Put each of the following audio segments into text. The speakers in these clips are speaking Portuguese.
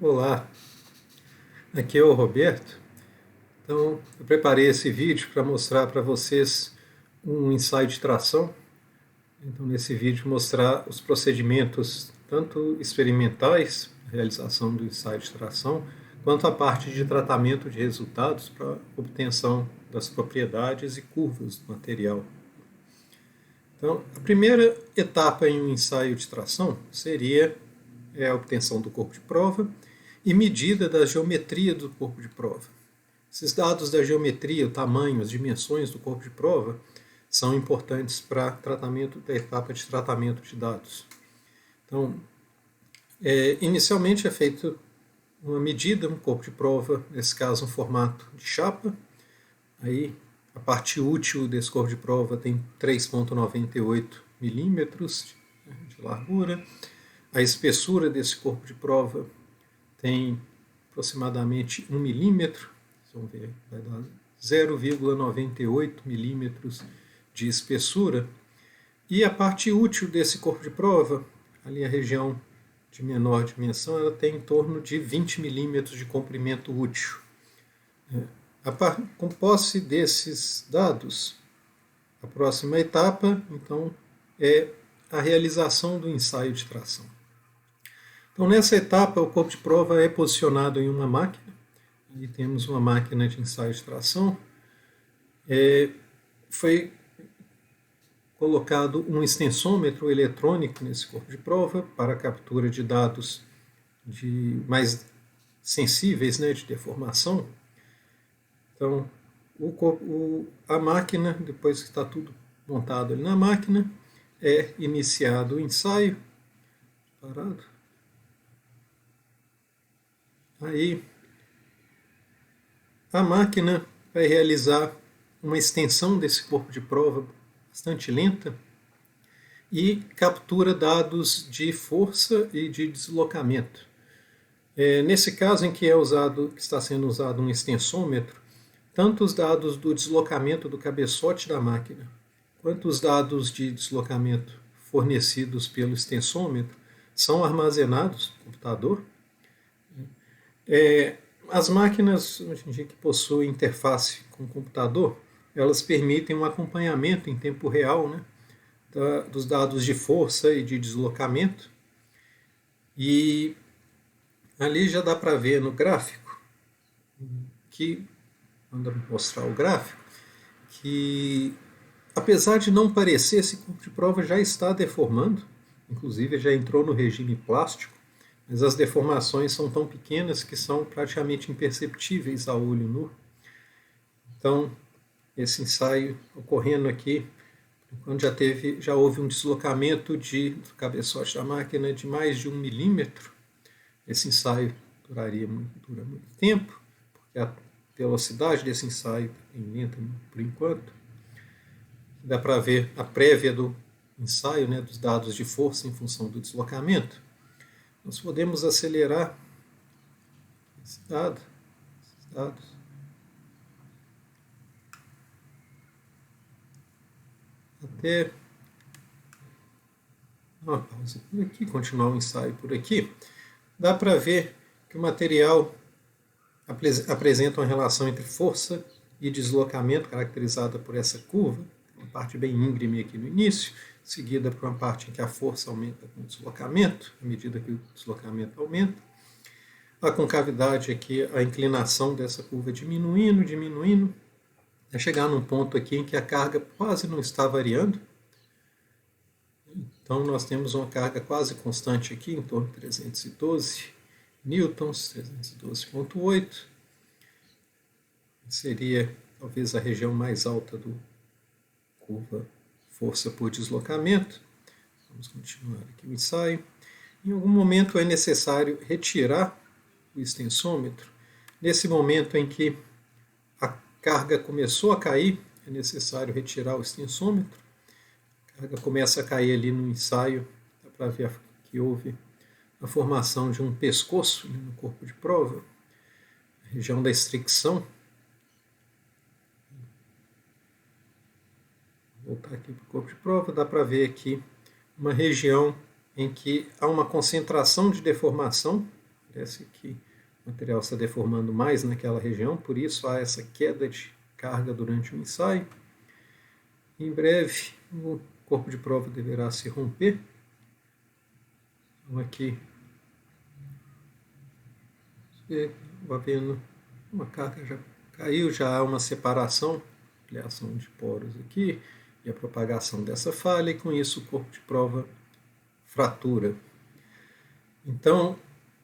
Olá, aqui é o Roberto. Então, eu preparei esse vídeo para mostrar para vocês um ensaio de tração. Então, nesse vídeo, mostrar os procedimentos tanto experimentais, realização do ensaio de tração, quanto a parte de tratamento de resultados para obtenção das propriedades e curvas do material. Então, a primeira etapa em um ensaio de tração seria a obtenção do corpo de prova e medida da geometria do corpo de prova. Esses dados da geometria, o tamanho, as dimensões do corpo de prova são importantes para tratamento da etapa de tratamento de dados. Então, inicialmente é feita uma medida no corpo de prova, nesse caso um formato de chapa. Aí a parte útil desse corpo de prova tem 3,98 milímetros de largura. A espessura desse corpo de prova tem aproximadamente 1 milímetro. Vamos ver, vai dar 0,98 milímetros de espessura. E a parte útil desse corpo de prova, ali a região de menor dimensão, ela tem em torno de 20 milímetros de comprimento útil. Com posse desses dados, a próxima etapa, então, é a realização do ensaio de tração. Então, nessa etapa, o corpo de prova é posicionado em uma máquina. Ali temos uma máquina de ensaio de tração. Foi colocado um extensômetro eletrônico nesse corpo de prova para a captura de dados mais sensíveis, de deformação. Então, a máquina, depois que está tudo montado ali na máquina, é iniciado o ensaio. Parado. Aí, a máquina vai realizar uma extensão desse corpo de prova bastante lenta e captura dados de força e de deslocamento. Nesse caso em que está sendo usado um extensômetro, tanto os dados do deslocamento do cabeçote da máquina, quanto os dados de deslocamento fornecidos pelo extensômetro são armazenados no computador. As máquinas hoje em dia que possuem interface com o computador, elas permitem um acompanhamento em tempo real, dos dados de força e de deslocamento. E ali já dá para ver no gráfico, manda mostrar o gráfico, que apesar de não parecer, esse corpo de prova já está deformando, inclusive já entrou no regime plástico, mas as deformações são tão pequenas que são praticamente imperceptíveis a olho nu. Então, esse ensaio ocorrendo aqui, quando já houve um deslocamento do cabeçote da máquina de mais de 1 milímetro, esse ensaio dura muito tempo, porque a velocidade desse ensaio é lenta por enquanto. Dá para ver a prévia do ensaio, dos dados de força em função do deslocamento. Nós podemos acelerar esses dados. Até uma pausa por aqui, continuar o ensaio por aqui. Dá para ver que o material apresenta uma relação entre força e deslocamento, caracterizada por essa curva, uma parte bem íngreme aqui no início, seguida por uma parte em que a força aumenta com o deslocamento, à medida que o deslocamento aumenta. A concavidade aqui, a inclinação dessa curva diminuindo, até chegar num ponto aqui em que a carga quase não está variando. Então nós temos uma carga quase constante aqui, em torno de 312 newtons, 312,8. Seria talvez a região mais alta do curva força por deslocamento. Vamos continuar aqui o ensaio. Em algum momento é necessário retirar o extensômetro. Nesse momento em que a carga começou a cair, é necessário retirar o extensômetro. A carga começa a cair ali no ensaio, dá para ver que houve a formação de um pescoço no corpo de prova, a região da estricção. Vou voltar aqui para o corpo de prova, dá para ver aqui uma região em que há uma concentração de deformação Parece que o material está deformando mais naquela região, por isso há essa queda de carga durante o ensaio. Em breve, o corpo de prova deverá se romper. Então aqui, havendo uma carga já caiu, já há uma separação, ampliação de poros aqui, e a propagação dessa falha, e com isso o corpo de prova fratura. Então,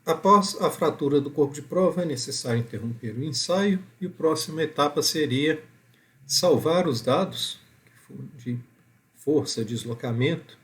após a fratura do corpo de prova, é necessário interromper o ensaio, e a próxima etapa seria salvar os dados de força, deslocamento,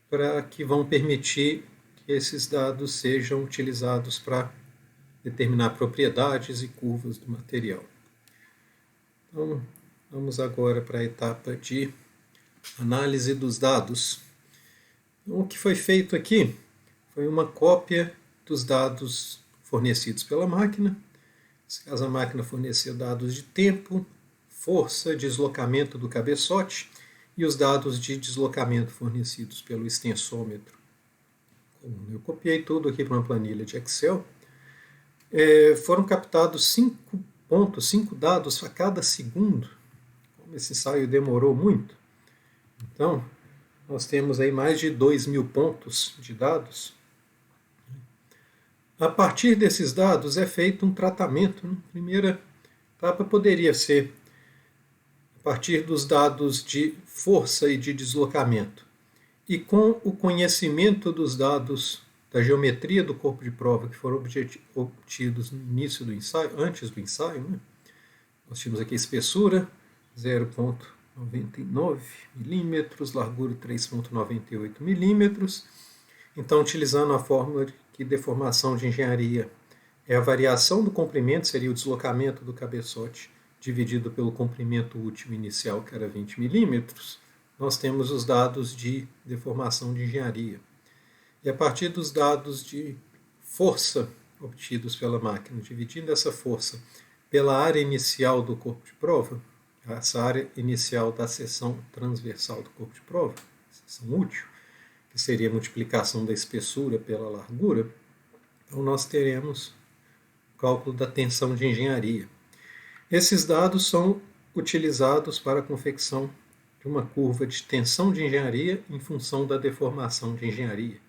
para que vão permitir que esses dados sejam utilizados para determinar propriedades e curvas do material. Então, vamos agora para a etapa de análise dos dados. Então, o que foi feito aqui foi uma cópia dos dados fornecidos pela máquina. Nesse caso, a máquina forneceu dados de tempo, força, deslocamento do cabeçote e os dados de deslocamento fornecidos pelo extensômetro. Eu copiei tudo aqui para uma planilha de Excel. Foram captados 5 dados a cada segundo. Como esse ensaio demorou muito, então nós temos aí mais de 2.000 pontos de dados. A partir desses dados é feito um tratamento. A primeira etapa poderia ser a partir dos dados de força e de deslocamento. E com o conhecimento dos dados da geometria do corpo de prova que foram obtidos no início do ensaio, antes do ensaio, né? Nós tínhamos aqui espessura 0,99 milímetros, largura 3,98 milímetros. Então, utilizando a fórmula que deformação de engenharia é a variação do comprimento, seria o deslocamento do cabeçote dividido pelo comprimento útil inicial, que era 20 milímetros, nós temos os dados de deformação de engenharia. E a partir dos dados de força obtidos pela máquina, dividindo essa força pela área inicial do corpo de prova, essa área inicial da seção transversal do corpo de prova, seção útil, que seria a multiplicação da espessura pela largura, então nós teremos o cálculo da tensão de engenharia. Esses dados são utilizados para a confecção de uma curva de tensão de engenharia em função da deformação de engenharia.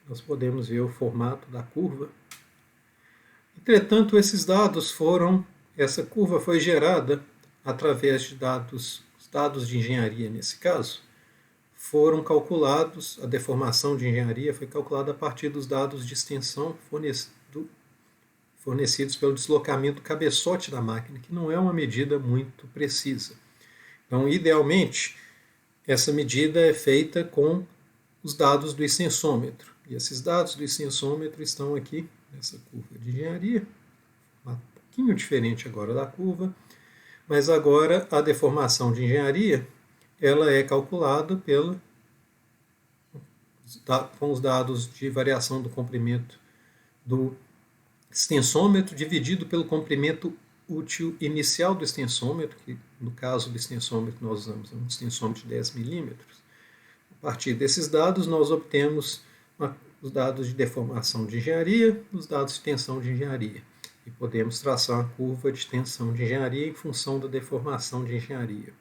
Nós podemos ver o formato da curva. Entretanto, essa curva foi gerada através de dados de engenharia nesse caso, foram calculados, a deformação de engenharia foi calculada a partir dos dados de extensão fornecidos pelo deslocamento do cabeçote da máquina, que não é uma medida muito precisa. Então, idealmente, essa medida é feita com os dados do extensômetro. E esses dados do extensômetro estão aqui nessa curva de engenharia, um pouquinho diferente agora da curva, mas agora a deformação de engenharia ela é calculada com os dados de variação do comprimento do extensômetro dividido pelo comprimento útil inicial do extensômetro, que no caso do extensômetro nós usamos um extensômetro de 10 milímetros. A partir desses dados nós obtemos os dados de deformação de engenharia, os dados de tensão de engenharia. E podemos traçar uma curva de tensão de engenharia em função da deformação de engenharia.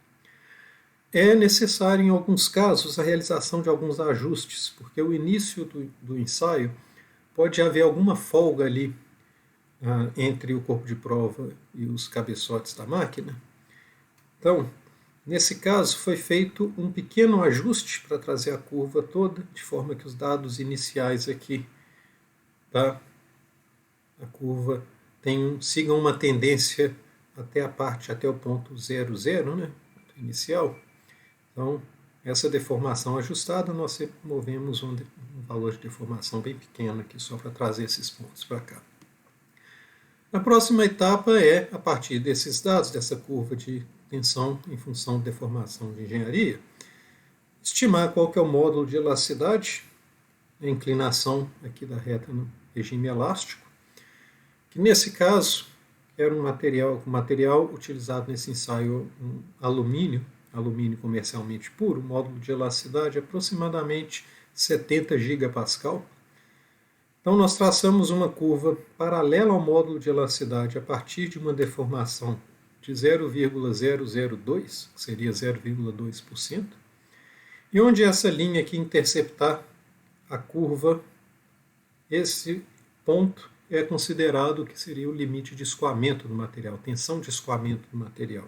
É necessário, em alguns casos, a realização de alguns ajustes, porque o início do ensaio pode haver alguma folga ali entre o corpo de prova e os cabeçotes da máquina. Então, nesse caso, foi feito um pequeno ajuste para trazer a curva toda, de forma que os dados iniciais aqui da curva sigam uma tendência até o ponto 00, né, inicial. Então, essa deformação ajustada, nós movemos um valor de deformação bem pequeno aqui, só para trazer esses pontos para cá. A próxima etapa é, a partir desses dados, dessa curva de tensão em função de deformação de engenharia, estimar qual que é o módulo de elasticidade, a inclinação aqui da reta no regime elástico, que nesse caso era um material utilizado nesse ensaio, um alumínio comercialmente puro, módulo de elasticidade aproximadamente 70 gigapascal. Então, nós traçamos uma curva paralela ao módulo de elasticidade a partir de uma deformação de 0,002, que seria 0,2%, e onde essa linha aqui interceptar a curva, esse ponto é considerado que seria o limite de escoamento do material, tensão de escoamento do material.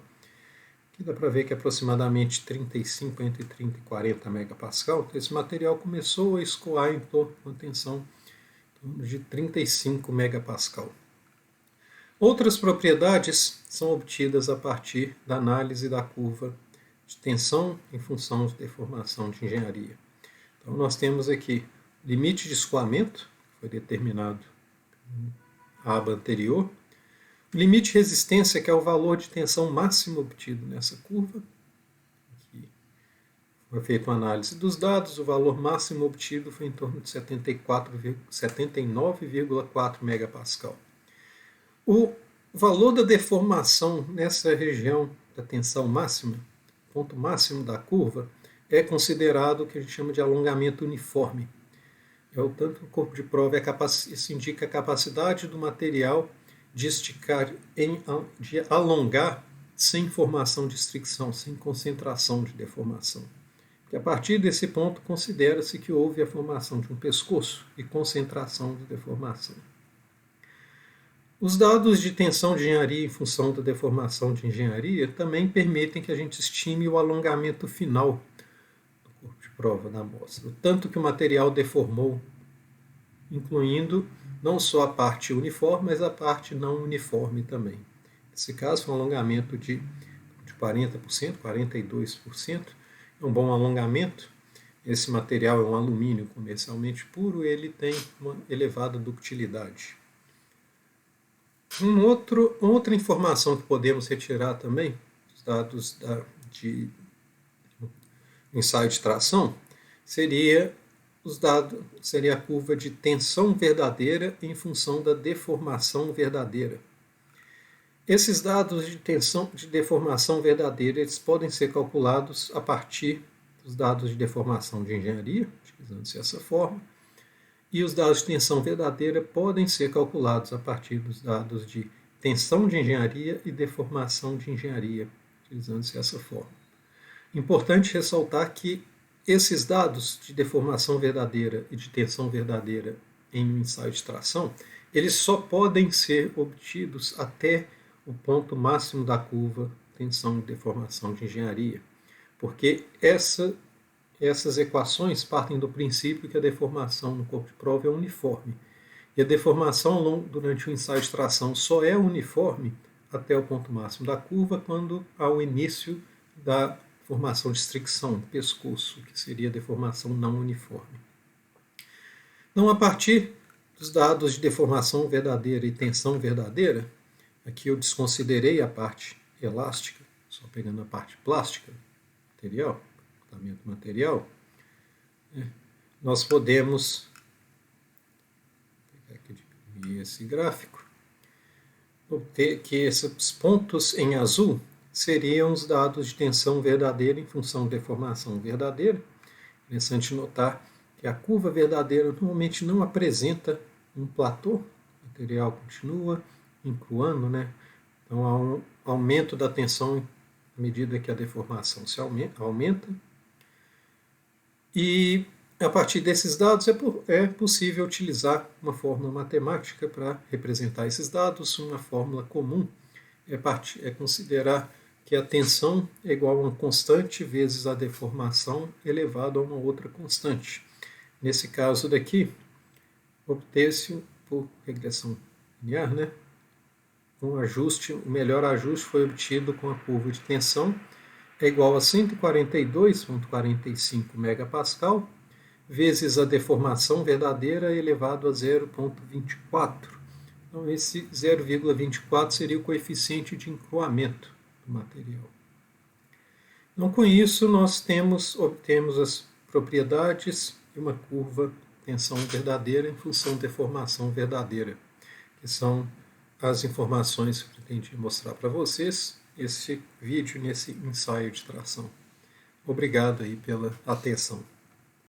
Aqui dá para ver que é aproximadamente 35, entre 30 e 40 megapascal. Esse material começou a escoar em torno de uma tensão de 35 megapascal. Outras propriedades são obtidas a partir da análise da curva de tensão em função de deformação de engenharia. Então nós temos aqui limite de escoamento, foi determinado na aba anterior, limite de resistência, que é o valor de tensão máximo obtido nessa curva. Aqui foi feita uma análise dos dados, o valor máximo obtido foi em torno de 79,4 megapascal. O valor da deformação nessa região da tensão máxima, ponto máximo da curva, é considerado o que a gente chama de alongamento uniforme. É o tanto que o corpo de prova isso indica a capacidade do material de esticar, de alongar sem formação de fricção, sem concentração de deformação. E a partir desse ponto considera-se que houve a formação de um pescoço e concentração de deformação. Os dados de tensão de engenharia em função da deformação de engenharia também permitem que a gente estime o alongamento final do corpo de prova da amostra, o tanto que o material deformou, incluindo não só a parte uniforme, mas a parte não uniforme também. Nesse caso, foi um alongamento de 40%, 42%. É um bom alongamento. Esse material é um alumínio comercialmente puro, ele tem uma elevada ductilidade. Outra informação que podemos retirar também, dos dados de ensaio de tração, seria a curva de tensão verdadeira em função da deformação verdadeira. Esses dados de tensão de deformação verdadeira, eles podem ser calculados a partir dos dados de deformação de engenharia, utilizando-se essa forma, e os dados de tensão verdadeira podem ser calculados a partir dos dados de tensão de engenharia e deformação de engenharia, utilizando-se essa forma. Importante ressaltar que esses dados de deformação verdadeira e de tensão verdadeira em um ensaio de tração, eles só podem ser obtidos até o ponto máximo da curva tensão e deformação de engenharia, porque essas equações partem do princípio que a deformação no corpo de prova é uniforme, e a deformação durante o ensaio de tração só é uniforme até o ponto máximo da curva quando há o início da formação de fricção, pescoço, que seria a deformação não uniforme. Então, a partir dos dados de deformação verdadeira e tensão verdadeira, aqui eu desconsiderei a parte elástica, só pegando a parte plástica, comportamento material, nós podemos pegar aqui diminuir esse gráfico, obter que esses pontos em azul seriam os dados de tensão verdadeira em função de deformação verdadeira. Interessante notar que a curva verdadeira normalmente não apresenta um platô, o material continua incluando, Então há um aumento da tensão à medida que a deformação se aumenta. E a partir desses dados é possível utilizar uma fórmula matemática para representar esses dados. Uma fórmula comum é considerar que a tensão é igual a uma constante vezes a deformação elevado a uma outra constante. Nesse caso daqui, obteve-se por regressão linear, o melhor ajuste foi obtido com a curva de tensão é igual a 142,45 megapascal vezes a deformação verdadeira elevado a 0,24. Então esse 0,24 seria o coeficiente de encruamento do material. Então com isso nós obtemos as propriedades de uma curva tensão verdadeira em função de deformação verdadeira, que são as informações que eu pretendi mostrar para vocês nesse vídeo, nesse ensaio de tração. Obrigado aí pela atenção.